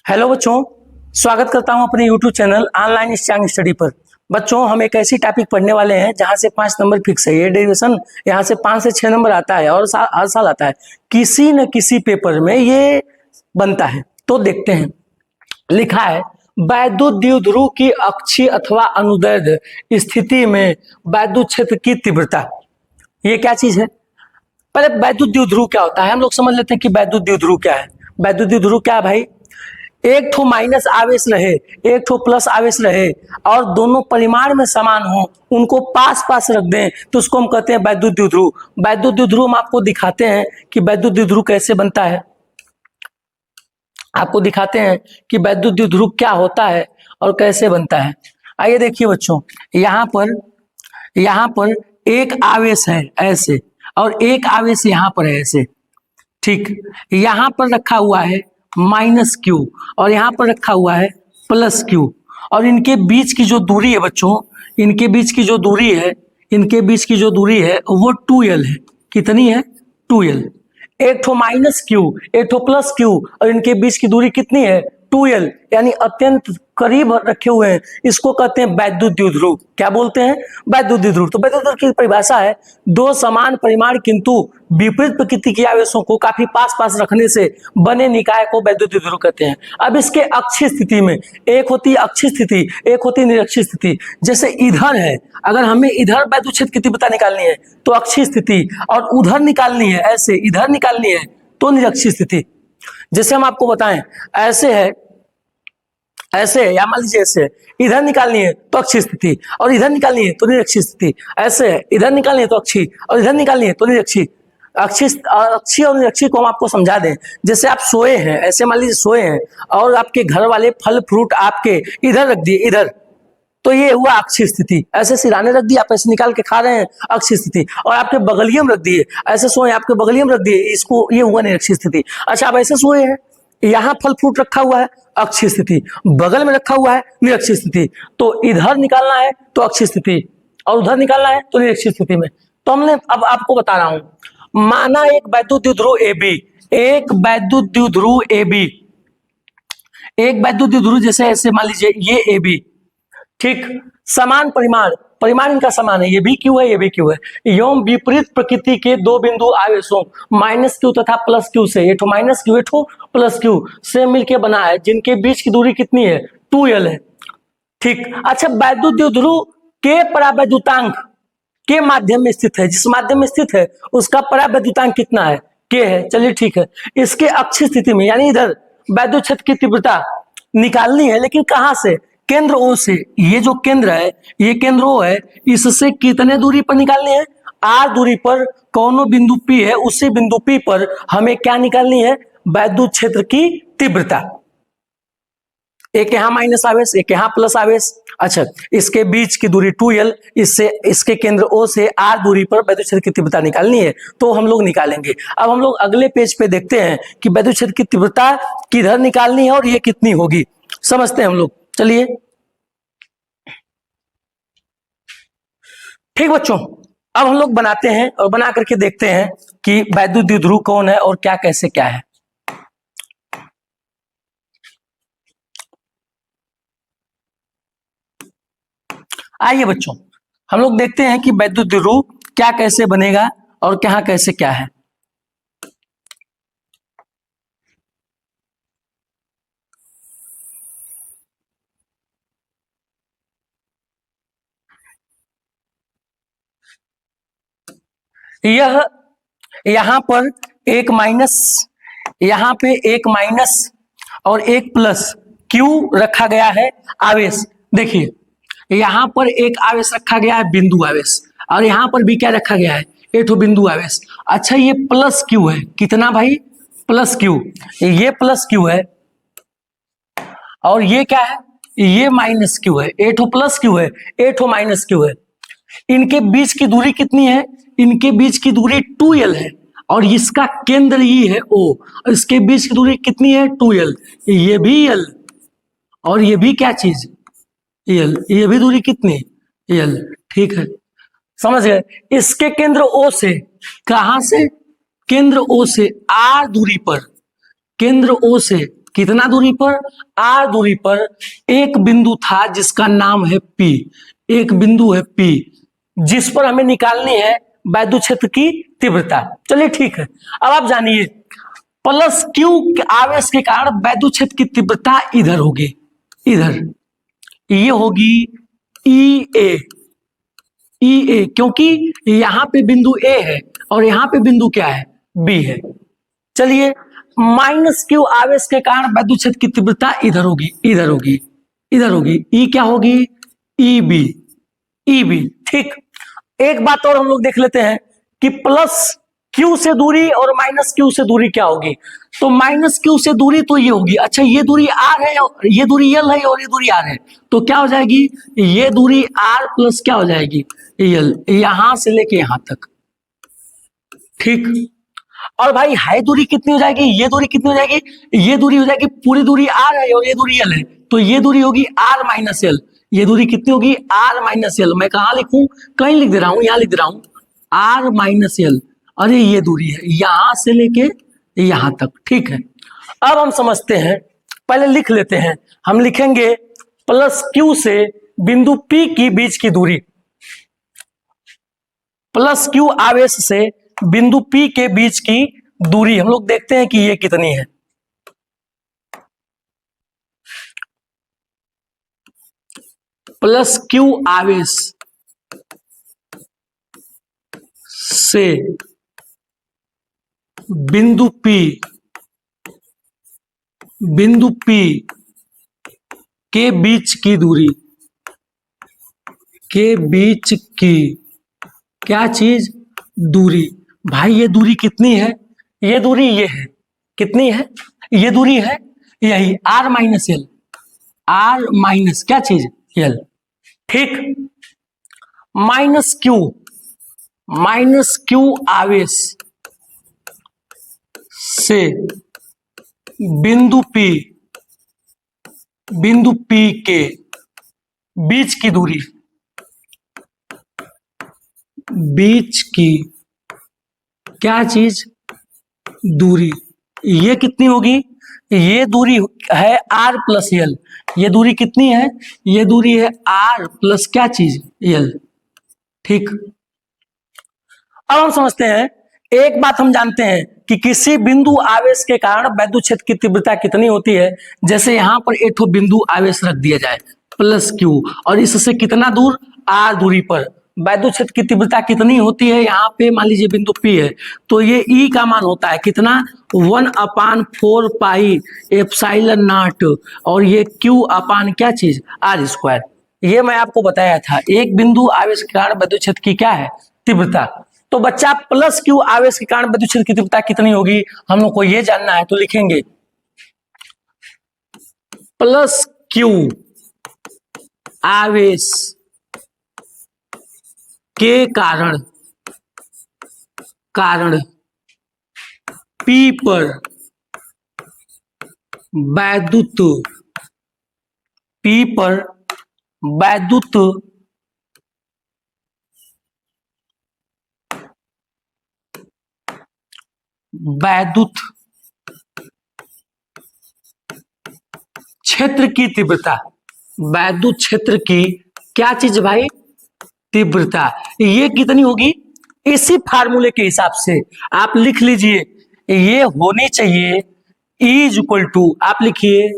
Hello बच्चों, स्वागत करता हूं अपने YouTube channel online strong study पर। बच्चों, हम एक ऐसी टॉपिक पढ़ने वाले हैं जहां से 5 नंबर फिक्स है। ये डेरिवेशन यहाँ से 5 से 6 नंबर आता है और हर साल आता है। किसी न किसी पेपर में ये बनता है। तो देखते हैं, लिखा है वैद्युत द्विध्रुव की अक्षीय अथवा अनुदैर्ध्य स्थिति में वैद्युत क्षेत्र की तीव्रता। ये क्या चीज है? पहले वैद्युत द्विध्रुव क्या होता है हम लोग समझ लेते हैं कि वैद्युत द्विध्रुव क्या है। वैद्युत द्विध्रुव क्या है भाई? एक ठो माइनस आवेश रहे, एक ठो प्लस आवेश रहे और दोनों परिमाण में समान हो, उनको पास पास रख दें तो उसको हम कहते हैं वैद्युत द्विध्रुव। वैद्युत द्विध्रुव हम आपको दिखाते हैं कि वैद्युत द्विध्रुव कैसे बनता है। आपको दिखाते हैं कि वैद्युत द्विध्रुव क्या होता है और कैसे बनता है। आइए देखिए बच्चों, यहाँ पर एक आवेश है ऐसे और एक आवेश यहाँ पर है ऐसे, ठीक। यहाँ पर रखा हुआ है माइनस क्यू और यहाँ पर रखा हुआ है प्लस क्यू और इनके बीच की जो दूरी है बच्चों, इनके बीच की जो दूरी है वो 2l है। कितनी है? 2l। एक ठो माइनस क्यू, एक ठो प्लस क्यू और इनके बीच की दूरी कितनी है? 2l, यानी अत्यंत करीब रखे हुए हैं। इसको कहते हैं वैद्युत द्विध्रुव। क्या बोलते हैं? वैद्युत द्विध्रुव। तो वैद्युत द्विध्रुव की परिभाषा है दो समान परिमाण किंतु विपरीत प्रकृति के आवेशों को काफी पास पास रखने से बने निकाय को वैद्युत द्विध्रुव कहते हैं। अब इसके अक्षीय स्थिति में एक होती है अक्षीय स्थिति, एक होती है निरक्षीय स्थिति। जैसे इधर है, अगर हमें इधर वैद्युत क्षेत्र की तीव्रता निकालनी है तो अक्षीय स्थिति, और उधर निकालनी है ऐसे इधर निकालनी है तो निरक्षीय स्थिति। जैसे हम आपको बताएं, ऐसे है ऐसे, या मान लीजिए ऐसे, इधर निकालनी है तो अक्षीय स्थिति और इधर निकालनी है तो निरक्षीय स्थिति। ऐसे है, इधर निकालनी है तो अक्षीय और इधर निकालनी है तो निरक्षीय। अक्षीय और निरक्षीय को हम आपको समझा दें। जैसे आप सोए हैं, ऐसे मान लीजिए सोए हैं और आपके घर वाले फल फ्रूट आपके इधर रख दिए, इधर, तो ये हुआ अक्षीय स्थिति। ऐसे सिराने रख दिए, आप ऐसे निकाल के खा रहे हैं, अक्षीय स्थिति। और आपके बगलियों में रख दिए, ऐसे सोए आपके बगलियों में रख दिए, इसको ये हुआ निरक्षीय स्थिति। अच्छा, आप ऐसे सोए हैं, यहाँ फल फ्रूट रखा हुआ है, अक्षीय स्थिति, बगल में रखा हुआ है निरक्षीय स्थिति। तो इधर निकालना है तो अक्षीय स्थिति और उधर निकालना है तो निरक्षीय स्थिति में। तो हमने अब आपको बता रहा हूं, माना एक वैद्युत द्विध्रुव AB, एक वैद्युत द्विध्रुव AB, एक वैद्युत द्विध्रुव जैसे ऐसे मान लीजिए ये AB, ठीक। समान परिमाण इनका समान है, ये भी क्यू है, ये भी क्यू है। एवं विपरीत प्रकृति के दो बिंदु आवेशों माइनस क्यू तथा प्लस क्यू से, ये ठो माइनस क्यू, ये ठो प्लस क्यू से मिलकर बना है, जिनके बीच की दूरी कितनी है? 2l है, ठीक। अच्छा, वैद्युत द्विध्रुव के परावैद्युतांक के माध्यम में स्थित है, जिस माध्यम में स्थित है उसका परावैद्युतांक कितना है? के है। चलिए ठीक है। इसके अक्षीय स्थिति में, यानी इधर वैद्युत क्षेत्र की तीव्रता निकालनी है, लेकिन कहां से? केंद्र O से। ये जो केंद्र है, ये केंद्र O है, इससे कितने दूरी पर निकालनी है? R दूरी पर कौनो बिंदु P है, उसी बिंदु P पर हमें क्या निकालनी है? वैद्युत क्षेत्र की तीव्रता। एक यहाँ माइनस आवेश, एक यहाँ प्लस आवेश। अच्छा, इसके बीच की दूरी 2l, इससे इसके केंद्र O से R दूरी पर वैद्युत क्षेत्र की तीव्रता निकालनी है, तो हम लोग निकालेंगे। अब हम लोग अगले पेज पे देखते हैं कि वैद्युत क्षेत्र की तीव्रता किधर निकालनी है और ये कितनी होगी, समझते हैं हम लोग। चलिए ठीक बच्चों, अब हम लोग बनाते हैं और बना करके देखते हैं कि वैद्युत द्विध्रुव कौन है और क्या कैसे क्या है। आइए बच्चों, हम लोग देखते हैं कि वैद्युत द्विध्रुव क्या कैसे बनेगा और क्या कैसे क्या है। यह यहां पर एक माइनस, यहां पे एक माइनस और एक प्लस क्यू रखा गया है आवेश। देखिए, यहां पर एक आवेश रखा गया है बिंदु आवेश, और यहां पर भी क्या रखा गया है? एक बिंदु आवेश। अच्छा, ये प्लस क्यू है, कितना भाई? Plus Q. ये प्लस क्यू है और ये क्या है? ये माइनस क्यू है। एक प्लस क्यू है, एक माइनस क्यू है। इनके बीच की दूरी कितनी है? इनके बीच की दूरी 2l है और इसका केंद्र ये है O, इसके बीच की दूरी कितनी है? 2l। ये भी l और ये भी क्या चीज? l। ये भी दूरी कितनी? l, ठीक है, समझ गए। इसके केंद्र O से, कहां से? केंद्र O से R दूरी पर, केंद्र O से कितना दूरी पर, आर दूरी पर एक बिंदु था जिसका नाम है पी, एक बिंदु है पी जिस पर हमें निकालनी है वैद्युत क्षेत्र की तीव्रता। चलिए ठीक है, अब आप जानिए प्लस क्यू आवेश के कारण वैद्युत क्षेत्र की तीव्रता इधर होगी, इधर ये होगी ई ए, ई ए, क्योंकि यहां पे बिंदु ए है और यहां पे बिंदु क्या है, बी है। चलिए माइनस क्यू आवेश के कारण वैद्युत क्षेत्र की तीव्रता इधर होगी, इधर होगी, इधर होगी, ई क्या होगी, ई बी, ई बी। ठीक, एक बात और हम लोग देख लेते हैं कि प्लस क्यू से दूरी और माइनस क्यू से दूरी क्या होगी। तो माइनस क्यू से दूरी तो ये होगी, अच्छा ये दूरी आर है, ये दूरी यल है और ये दूरी आर है, तो क्या हो जाएगी, ये दूरी आर प्लस क्या हो जाएगी, यल, यहां से लेके यहां तक। ठीक, और भाई हाई दूरी कितनी हो जाएगी, ये दूरी कितनी हो जाएगी, ये दूरी हो जाएगी, पूरी दूरी आर है और ये दूरी यल है, तो ये दूरी होगी आर माइनस यल, ये दूरी कितनी होगी, आर माइनस यल। मैं कहां लिखूं, कहीं लिख दे रहा हूं, यहां लिख दे रहा हूं, आर माइनस यल, अरे ये दूरी है यहां से लेके यहां तक। ठीक है, अब हम समझते हैं, पहले लिख लेते हैं, हम लिखेंगे प्लस क्यू से बिंदु पी की बीच की दूरी, प्लस क्यू आवेश से बिंदु पी के बीच की दूरी हम लोग देखते हैं कि ये कितनी है। प्लस क्यू आवेश से बिंदु पी के बीच की दूरी, के बीच की क्या चीज, दूरी। भाई ये दूरी कितनी है, ये दूरी ये है, कितनी है, ये दूरी है यही R minus L, R minus क्या चीज, यल। ठीक, माइनस क्यू आवेश से बिंदु पी के बीच की दूरी, बीच की क्या चीज, दूरी, ये कितनी होगी, ये दूरी है आर प्लस यल, ये दूरी कितनी है, ये दूरी है आर प्लस क्या चीज, यल। ठीक, अब हम समझते हैं, एक बात हम जानते हैं कि किसी बिंदु आवेश के कारण वैद्युत क्षेत्र की तीव्रता कितनी होती है। जैसे यहां पर एक बिंदु आवेश रख दिया जाए प्लस क्यू, और इससे कितना दूर, आर दूरी पर वैद्युत क्षेत्र की तीव्रता कितनी होती है, यहाँ पे मान लीजिए बिंदु पी है, तो ये ई का मान होता है कितना, 1/4 पाई एप्सिलॉन नॉट, और ये क्यू अपान क्या चीज, आर स्क्वायर। ये मैं आपको बताया था, एक बिंदु आवेश के कारण वैद्युत क्षेत्र की क्या है, तीव्रता। तो बच्चा प्लस क्यू आवेश के कारण वैद्युत क्षेत्र की तीव्रता कितनी होगी, हम लोग को ये जानना है, तो लिखेंगे प्लस क्यू आवेश के कारण पी पर वैद्युत क्षेत्र की तीव्रता, वैद्युत क्षेत्र की क्या चीज भाई, तीव्रता, ये कितनी होगी, इसी फार्मूले के हिसाब से आप लिख लीजिए, ये होनी चाहिए E इज इक्वल टू, आप लिखिए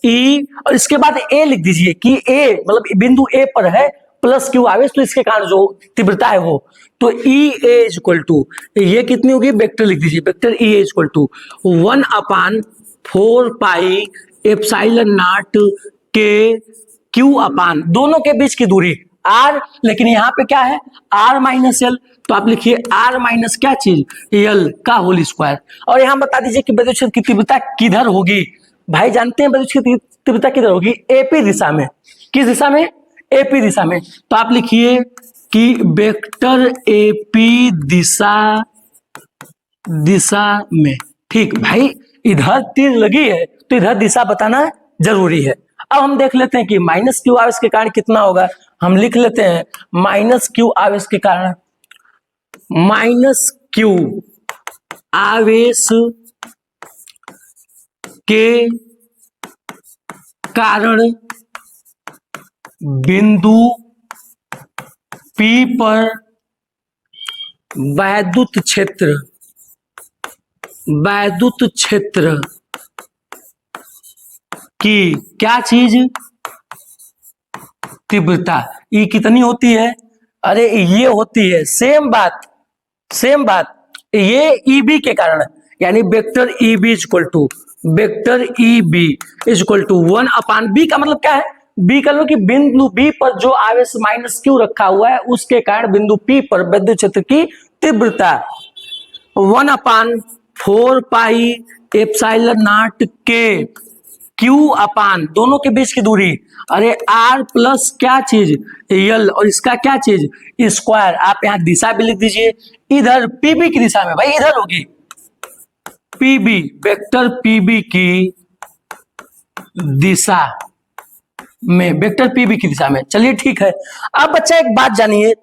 E और इसके बाद A लिख दीजिए कि A मतलब बिंदु A पर है प्लस क्यू आवेश, तो इसके कारण जो तीव्रता है वो, तो E A is equal to, ये कितनी होगी, वेक्टर लिख दीजिए, vector E A is equal to 1/4 pi epsilon naught के क्यू अपान, दोनों के बीच की दूरी आर, लेकिन यहाँ पे क्या है, आर माइनस यल, तो आप लिखिए आर माइनस क्या चीज, यल का होल स्क्वायर। और यहाँ बता दीजिए कि वैद्युत क्षेत्र की तीव्रता किधर होगी। भाई जानते हैं वैद्युत क्षेत्र की तीव्रता किधर होगी, एपी दिशा में। किस दिशा में, एपी दिशा में। तो आप लिखिए कि वेक्टर एपी दिशा में। ठीक भाई, इधर तीर लगी है तो इधर दिशा बताना जरूरी है। अब हम देख लेते हैं कि माइनस क्यू आवेश के कारण कितना होगा। हम लिख लेते हैं माइनस क्यू आवेश के कारण, माइनस क्यू आवेश के कारण बिंदु P पर वैद्युत क्षेत्र की क्या चीज, तीव्रता। ई कितनी होती है? अरे ये होती है, सेम बात ये ईबी के कारण, यानी vector EB equal to 1/b का मतलब क्या है? बी का मतलब कि बिंदु बी पर जो आवेश माइनस क्यू रखा हुआ है उसके कारण बिंदु पी पर विद्युत क्षेत्र की तीव्रता 1/4 पाई एप्सिलॉन नॉट के क्यू अपान दोनों के बीच की दूरी, अरे आर प्लस क्या चीज यल, और इसका क्या चीज स्क्वायर। आप यहां दिशा भी लिख दीजिए, इधर पीबी की दिशा में, भाई इधर होगी पीबी, वेक्टर पीबी की दिशा में, वेक्टर पीबी की दिशा में। चलिए ठीक है। अब बच्चा एक बात जानिए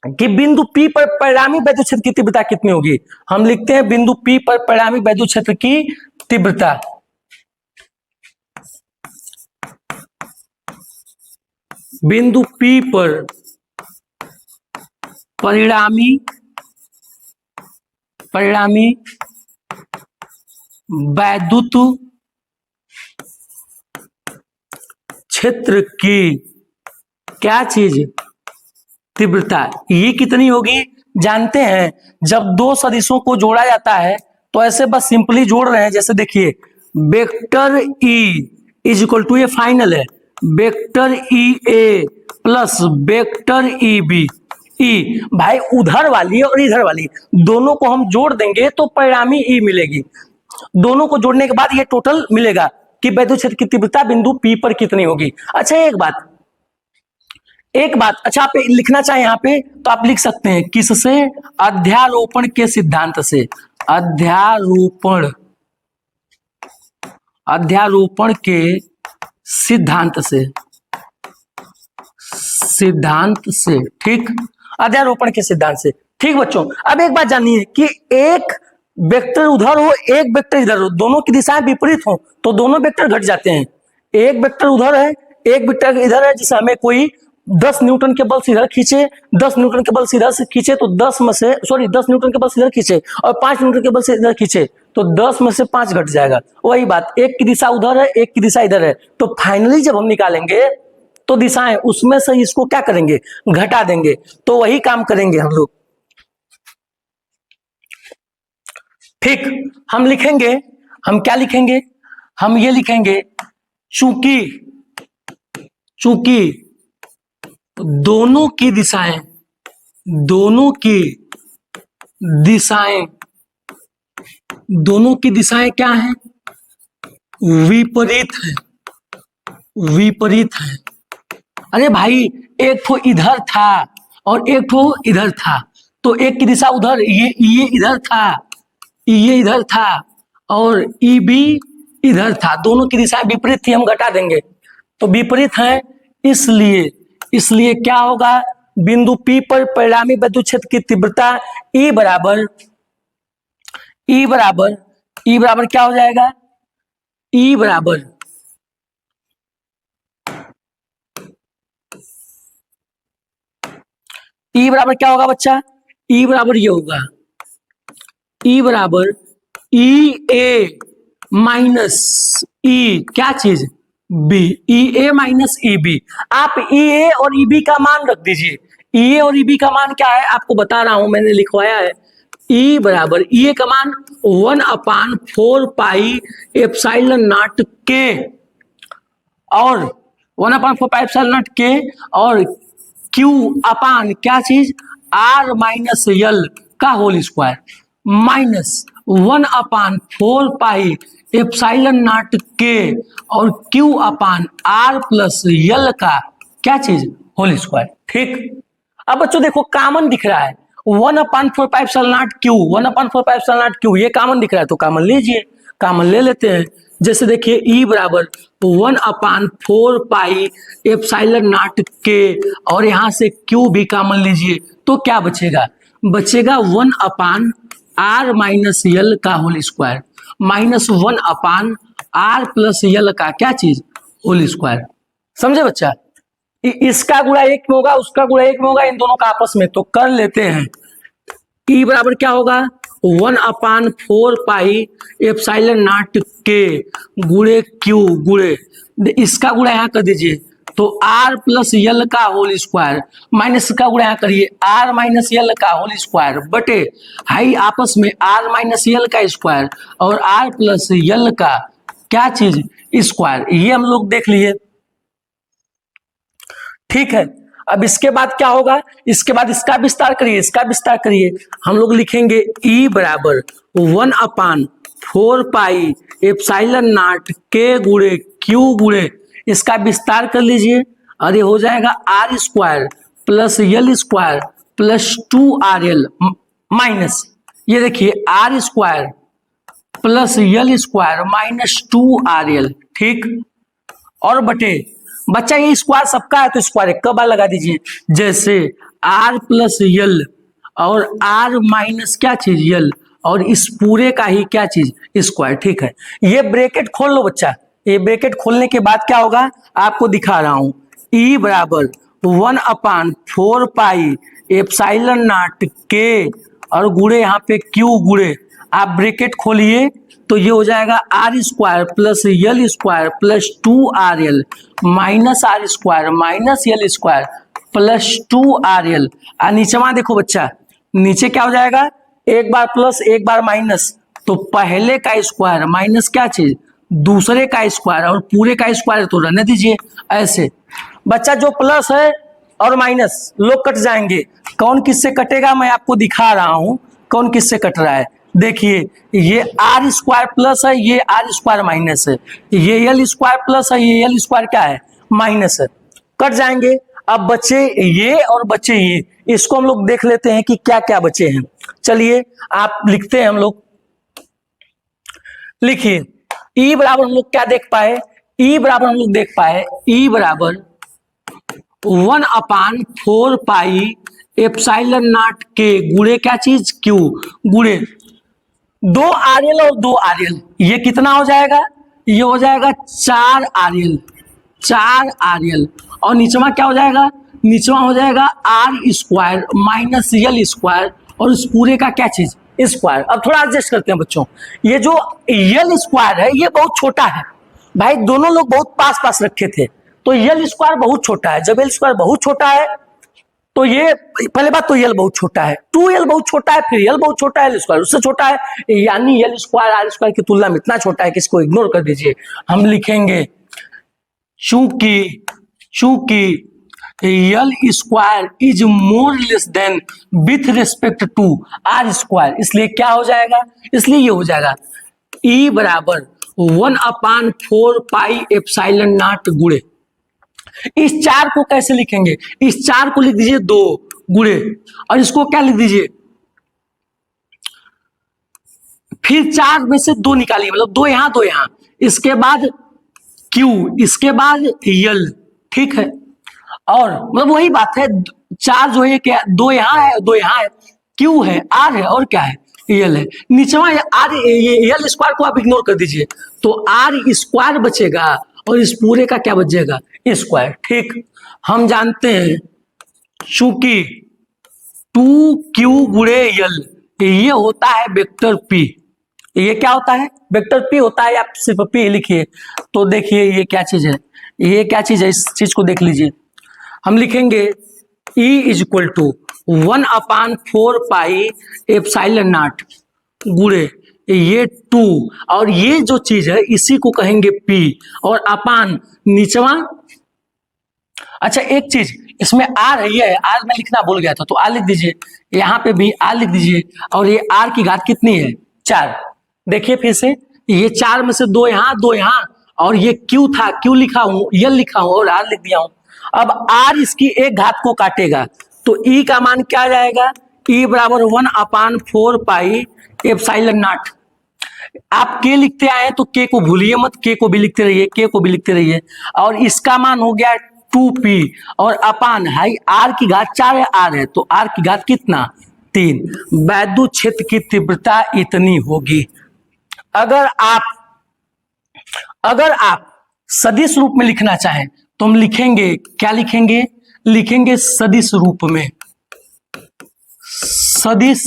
कि बिंदु P पर परिणामी वैद्युत क्षेत्र की तीव्रता कितनी होगी। हम लिखते हैं बिंदु P पर परिणामी वैद्युत क्षेत्र की तीव्रता, बिंदु P पर परिणामी वैद्युत क्षेत्र की क्या चीज, तीव्रता। ये कितनी होगी जानते हैं? जब दो सदिशों को जोड़ा जाता है तो ऐसे बस सिंपली जोड़ रहे हैं, जैसे देखिए vector E is equal to, ये फाइनल है, vector E A plus vector E B. ई भाई उधर वाली और इधर वाली दोनों को हम जोड़ देंगे तो परिणामी ई मिलेगी। दोनों को जोड़ने के बाद ये टोटल मिलेगा कि वैद्युत क्षेत्र की तीव्रता बिंदु पी पर कितनी होगी। अच्छा एक बात, अच्छा आप लिखना चाहे यहां पे तो आप लिख सकते हैं, किससे? अध्यारोपण के सिद्धांत से, अध्यारोपण के सिद्धांत से, ठीक, अध्यारोपण के सिद्धांत से। ठीक बच्चों, अब एक बात जानिए कि एक वेक्टर उधर हो एक वेक्टर इधर हो, दोनों की दिशाएं विपरीत हो तो दोनों वेक्टर घट जाते हैं। एक वेक्टर उधर है एक वेक्टर इधर है, जिसे हमें कोई 10 न्यूटन के बल से इधर खींचे, 10 न्यूटन के बल से इधर से खींचे तो 10 न्यूटन के बल से इधर खींचे और 5 न्यूटन के बल से इधर खींचे तो 10 में से 5 घट जाएगा। वही बात, एक की दिशा उधर है एक की दिशा इधर है, तो फाइनली जब हम निकालेंगे तो दिशाएं उसमें से इसको क्या करेंगे, घटा देंगे। तो वही काम करेंगे हम लोग। ठीक, हम लिखेंगे, हम क्या लिखेंगे? हम ये लिखेंगे चूंकि दोनों की दिशाएं क्या हैं? विपरीत है। अरे भाई एक ठो इधर था और एक ठो इधर था, तो एक की दिशा उधर, ये इधर था और ई बी इधर था, दोनों की दिशा विपरीत थी, हम घटा देंगे तो विपरीत है। इसलिए क्या होगा? बिंदु P पर परिणामी विद्युत क्षेत्र की तीव्रता E बराबर क्या हो जाएगा? E बराबर क्या होगा बच्चा? E बराबर ये होगा, E बराबर ई ए माइनस ई क्या चीज, बी, ई ए माइनस ई बी। आप ई ए और ई बी का मान रख दीजिए। ई ए और ई बी का मान क्या है आपको बता रहा हूं, मैंने लिखवाया है। ई बराबर ई ए का मान 1/4 पाई एप्सिलॉन नॉट के और 1/4 पाई एप्सिलॉन नॉट के और क्यू अपान क्या चीज, आर माइनस यल का whole square minus 1/4 pi epsilon naught के और Q upon R plus L का क्या चीज, होल स्क्वायर। ठीक, अब बच्चों देखो कॉमन दिख रहा है 1/4 pi epsilon not Q, 1/4 pi epsilon not Q, ये कॉमन दिख रहा है तो कॉमन लीजिए, कॉमन ले लेते हैं। जैसे देखिए ई बराबर 1/4 पाई एप्सिलॉन नॉट के और यहां से क्यू भी कॉमन लीजिए तो क्या बचेगा? 1/r माइनस यल का whole square minus 1/r plus L का क्या चीज, होल स्क्वायर। समझे बच्चा? इसका गुणा 1 में होगा, उसका गुणा 1 में होगा, इन दोनों का आपस में, तो कर लेते हैं। ई बराबर क्या होगा 1/4 पाई एप्सिलॉन नॉट के गुणे क्यू गुणे, इसका गुणा यहाँ कर दीजिए तो r प्लस यल का होल स्क्वायर माइनस का गुणा यहाँ करिए r माइनस यल का होल स्क्वायर बटे हाई आपस में r माइनस यल का स्क्वायर और r प्लस यल का क्या चीज स्क्वायर, ये हम लोग देख लिए। ठीक है, अब इसके बाद क्या होगा, इसके बाद इसका विस्तार करिए, इसका विस्तार करिए। हम लोग लिखेंगे E बराबर 1/4 पाई एप्सिलॉन नॉट के गुणे क्यू गुणे, इसका विस्तार कर लीजिए और ये हो जाएगा R square plus L square plus 2RL minus, ये देखिए R square plus L square minus 2RL। ठीक, और बटे बच्चा ये स्क्वायर सबका है तो स्क्वायर एक बार लगा दीजिए, जैसे r प्लस यल और r माइनस क्या चीज यल और इस पूरे का ही क्या चीज स्क्वायर। ठीक है, ये ब्रैकेट खोल लो बच्चा, ये ब्रैकेट खोलने के बाद क्या होगा आपको दिखा रहा हूं। E बराबर 1/4 पाई एप्सिलॉन नॉट के और गुणे यहाँ पे क्यू गुणे, आप ब्रैकेट खोलिए तो ये हो जाएगा R square plus L square plus 2RL minus R square minus L square plus 2RL। और नीचे वहां देखो बच्चा, नीचे क्या हो जाएगा एक बार प्लस एक बार माइनस, तो पहले का स्क्वायर माइनस क्या चीज दूसरे का स्क्वायर और पूरे का स्क्वायर तो रहने दीजिए ऐसे। बच्चा जो प्लस है और माइनस लोग कट जाएंगे, कौन किससे कटेगा मैं आपको दिखा रहा हूं कौन किससे कट रहा है। देखिए ये आर स्क्वायर प्लस है, ये आर स्क्वायर माइनस है, ये यल स्क्वायर प्लस है, ये यल स्क्वायर क्या है माइनस है, कट जाएंगे। अब बच्चे ये और बच्चे ये, इसको हम लोग देख लेते हैं कि क्या क्या बचे हैं। चलिए आप लिखते हैं, हम लोग लिखिए ई बराबर हम लोग क्या देख पाए, ई बराबर हम लोग देख पाए ई बराबर 1/4 पाई एप्सिलॉन नॉट के गुणे क्या चीज क्यू गुणे 2RL और 2RL, ये कितना हो जाएगा, ये हो जाएगा 4RL 4RL और नीचवा क्या हो जाएगा, नीचवा हो जाएगा R square minus L square और इस पूरे का क्या चीज स्क्वायर। अब थोड़ा एडजस्ट करते हैं बच्चों, ये जो यल स्क्वायर है ये बहुत छोटा है भाई, दोनों लोग बहुत पास पास रखे थे तो यल स्क्वायर बहुत छोटा है। जब यल स्क्वायर बहुत छोटा है तो ये पहले बात तो यल बहुत छोटा है, 2L बहुत छोटा है, फिर यल बहुत छोटा है, यल स्क्वायर उससे छोटा है, यानी यल स्क्वायर आर स्क्वायर की तुलना में इतना छोटा है कि इसको इग्नोर कर दीजिए। हम लिखेंगे चूंकि L square is more less than with respect to R square, इसलिए क्या हो जाएगा, इसलिए ये हो जाएगा E बराबर 1/4 पाई एप्सिलॉन नॉट गुणे, इस 4 को कैसे लिखेंगे, इस 4 को लिख दीजिए 2 गुणे और इसको क्या लिख दीजिए, फिर 4 में से 2 निकालिए, मतलब 2 यहां 2 यहां, इसके बाद Q, इसके बाद यल। ठीक है, और मतलब वही बात है, 4 जो है क्या 2 यहां है 2 यहां है, Q है R है और क्या है यल है। नीचवा आर यल स्क्वायर को आप इग्नोर कर दीजिए तो आर स्क्वायर बचेगा और इस पूरे का क्या बचेगा स्क्वायर। ठीक, हम जानते हैं चूंकि 2Q गुणे यल ये होता है वेक्टर P, ये क्या होता है वेक्टर P होता है, आप सिर्फ P लिखिए तो देखिए ये क्या चीज है, ये क्या चीज है, इस चीज को देख लीजिए। हम लिखेंगे E is equal to 1/4 pi epsilon naught गुणे ये 2 और ये जो चीज है इसी को कहेंगे P और अपान नीचवा। अच्छा एक चीज इसमें R है, ये है R मैं लिखना भूल गया था तो R लिख दीजिए, यहाँ पे भी R लिख दीजिए और ये R की घात कितनी है 4। देखिए फिर से ये 4 में से 2 यहाँ 2 यहाँ और ये Q था Q लिखा हूं यल लिखा हूं और R लिख दिया हूं। अब R इसकी एक घात को काटेगा तो E का मान क्या आ जाएगा, E बराबर 1/4 पाई एप्सिलॉन नॉट। आप K लिखते आए तो K को भूलिए मत, K को भी लिखते रहिए, K को भी लिखते रहिए और इसका मान हो गया 2P और अपान हाई R की घात 4 है R है तो R की घात कितना 3। वैद्युत क्षेत्र की तीव्रता इतनी होगी। अगर आप सदिश रूप में लिखना चाहें तो हम लिखेंगे, क्या लिखेंगे, लिखेंगे सदिश रूप में, सदिश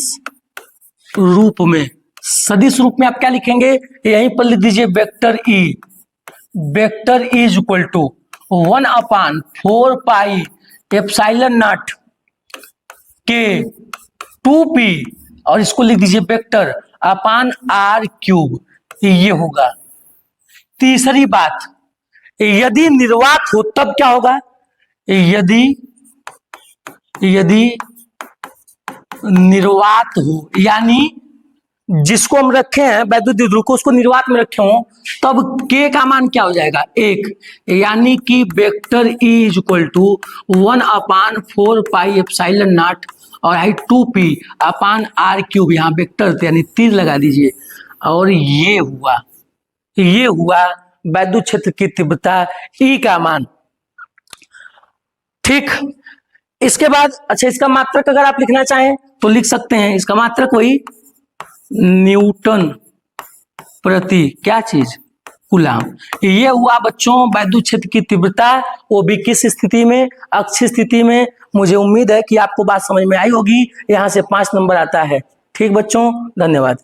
रूप में। सदिश रूप में आप क्या लिखेंगे, यहीं पर लिख दीजिए vector E, vector E is equal to 1/4 pi epsilon naught के 2p, और इसको लिख दीजिए वेक्टर अपान r क्यूब, ये होगा। तीसरी बात, यदि निर्वात हो तब क्या होगा, यदि निर्वात हो, यानी जिसको हम रखे हैं वैद्युत द्विध्रुव को, उसको निर्वात में रखे हो, तब k का मान क्या हो जाएगा, 1, यानी कि vector E is equal to 1/4 pi epsilon naught और हाइट 2p अपान r क्यूब, यहाँ वेक्टर यानी तीर लगा दीजिए, और ये हुआ वैद्युत क्षेत्र की तीव्रता E का मान। ठीक, इसके बाद अच्छा, इसका मात्रक अगर आप लिखना चाहें तो लिख सकते हैं, इसका मात्रक वही न्यूटन प्रति क्या चीज, कूलम। ये हुआ बच्चों वैद्युत क्षेत्र की तीव्रता, वो भी किस स्थिति में, अक्षीय स्थिति में। मुझे उम्मीद है कि आपको बात समझ में आई होगी। यहां से 5 नंबर आता है। ठीक बच्चों, धन्यवाद।